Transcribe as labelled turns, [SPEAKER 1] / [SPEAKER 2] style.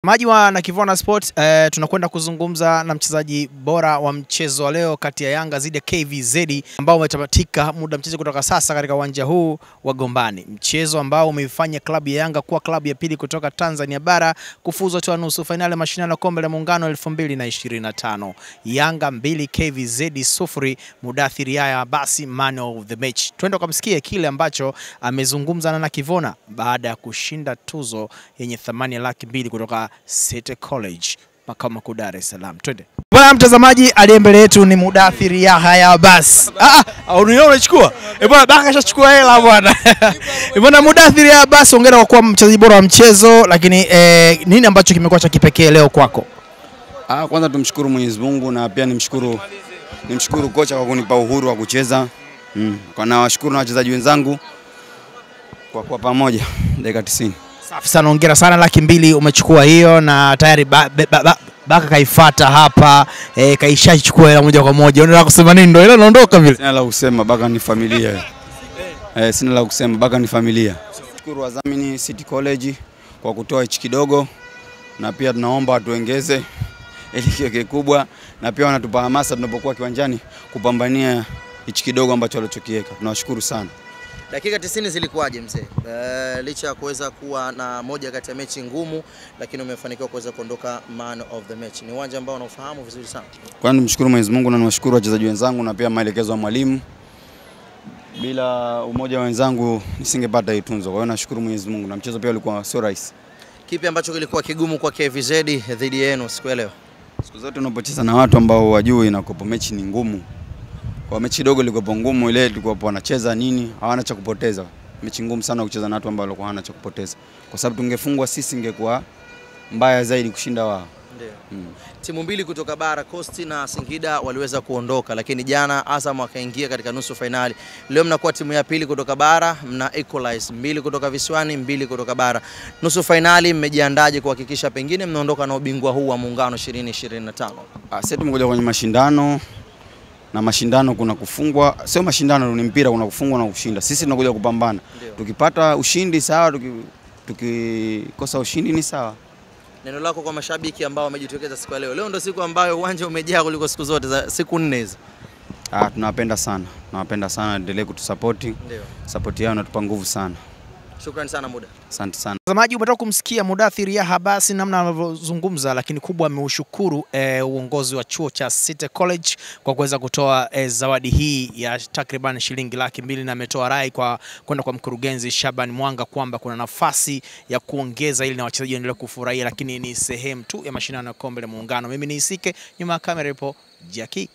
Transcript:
[SPEAKER 1] Maji wa na Kivona Sport, tunakwenda kuzungumza na mchezaji bora wa mchezo wa leo kati ya Yanga dhidi ya KVZ ambao umetamatika muda mchezo kutoka sasa katika uwanja huu wa Gombani. Mchezo ambao umeifanya klabu ya Yanga kuwa klabu ya pili kutoka Tanzania bara kufuzu hatua nusu finali mashindano ya kombe la muungano 2025. Yanga 2 KVZ 0, Mudathir Yahya Abbas man of the match. Twende kumsikia kile ambacho amezungumza na Kivona baada ya kushinda tuzo yenye thamani ya $200,000 kutoka City College makao makuu Dar es Salaam. Twende. Bwana mtazamaji, aliye mbele yetu ni Mudathir Yahya Abbas. Uniona unachukua? Bwana Baka kashachukua hela bwana. Bwana Mudathir Yahya Abbas, hongera kwa kuwa mchezaji bora wa mchezo, lakini nini ambacho kimekuwa cha kipekee leo kwako?
[SPEAKER 2] Kwanza tumshukuru Mwenyezi Mungu na pia nimshukuru kocha kwa kunipa uhuru wa kucheza. Kwa na washukuru na wachezaji wenzangu kwa kuwa pamoja dakika 90.
[SPEAKER 1] Safi sana, hongera sana. $200,000 umechukua hiyo na tayari Baka kaifuata hapa, kaishachukua hela moja kwa moja. Unataka kusema nini? Ndio ile naondoka vile.
[SPEAKER 2] Sina la kusema, Baka ni familia. Sina la kusema, Baka ni familia. Shukuru wadhamini City College kwa kutoa hichi kidogo, na pia tunaomba watuongeze ili kiwe kikubwa, na pia wanatupa hamasa tunapokuwa kiwanjani kupambania hichi kidogo ambacho walichokiweka. Tunawashukuru sana.
[SPEAKER 3] Dakika 90 zilikuwaje mzee? Licha ya kuweza kuwa na moja kati ya mechi ngumu, lakini umefanikiwa kuweza kuondoka man of the match. Ni uwanja ambao unaofahamu vizuri sana.
[SPEAKER 2] Kwanza nimshukuru Mwenyezi Mungu na niwashukuru wachezaji wenzangu na pia maelekezo ya mwalimu. Bila umoja wa wenzangu nisingepata hii tunzo. Kwa hiyo nashukuru Mwenyezi Mungu, na mchezo pia ulikuwa sio rahisi.
[SPEAKER 3] Kipi ambacho kilikuwa kigumu kwa KVZ dhidi yenu siku ya leo?
[SPEAKER 2] Siku zote unapocheza na watu ambao wajui inakopo mechi ni ngumu. Kwa mechi dogo ilikuwa ngumu, ile tulikuwa wanacheza nini, hawana cha kupoteza. Mechi ngumu sana kucheza na watu ambao walikuwa hawana cha kupoteza. Kwa sababu tungefungwa sisi ingekuwa mbaya zaidi kushinda wao.
[SPEAKER 3] Ndio. Timu mbili kutoka bara, Coast na Singida, waliweza kuondoka, lakini jana Azam akaingia katika nusu finali. Leo mnakuwa timu ya pili kutoka bara, mna equalize 2 kutoka visiwani, 2 kutoka bara. Nusu finali mmejiandaje kuhakikisha pengine mnaondoka na ubingwa huu wa muungano 2025?
[SPEAKER 2] Sisi tumekuja kwenye mashindano, na mashindano kuna kufungwa, sio mashindano ni mpira, kuna kufungwa na kushinda. Sisi tunakuja kupambana. Tukipata ushindi sawa, tukikosa ushindi ni sawa.
[SPEAKER 3] Neno lako kwa mashabiki ambao wamejitokeza siku ya leo. Leo ndio siku ambayo uwanja umejaa kuliko siku zote za siku 4 hizo.
[SPEAKER 2] Tunawapenda sana. Tunawapenda sana, endelee kutusupport.
[SPEAKER 3] Ndio.
[SPEAKER 2] Support yao inatupa nguvu sana.
[SPEAKER 3] Shukrani sana Muda.
[SPEAKER 2] Asante sana.
[SPEAKER 1] Mtazamaji, umetoka kumsikia Mudathir Yahya Abbas namna anavyozungumza, lakini kubwa ameushukuru uongozi wa chuo cha City College kwa kuweza kutoa zawadi hii ya takriban shilingi $200,000, na ametoa rai kwa kwenda kwa mkurugenzi Shaban Mwanga kwamba kuna nafasi ya kuongeza ili na wachezaji waendelee kufurahia, lakini ni sehemu tu ya mashindano ya kombe la muungano. Mimi ni Isike, nyuma ya kamera ipo Jackie.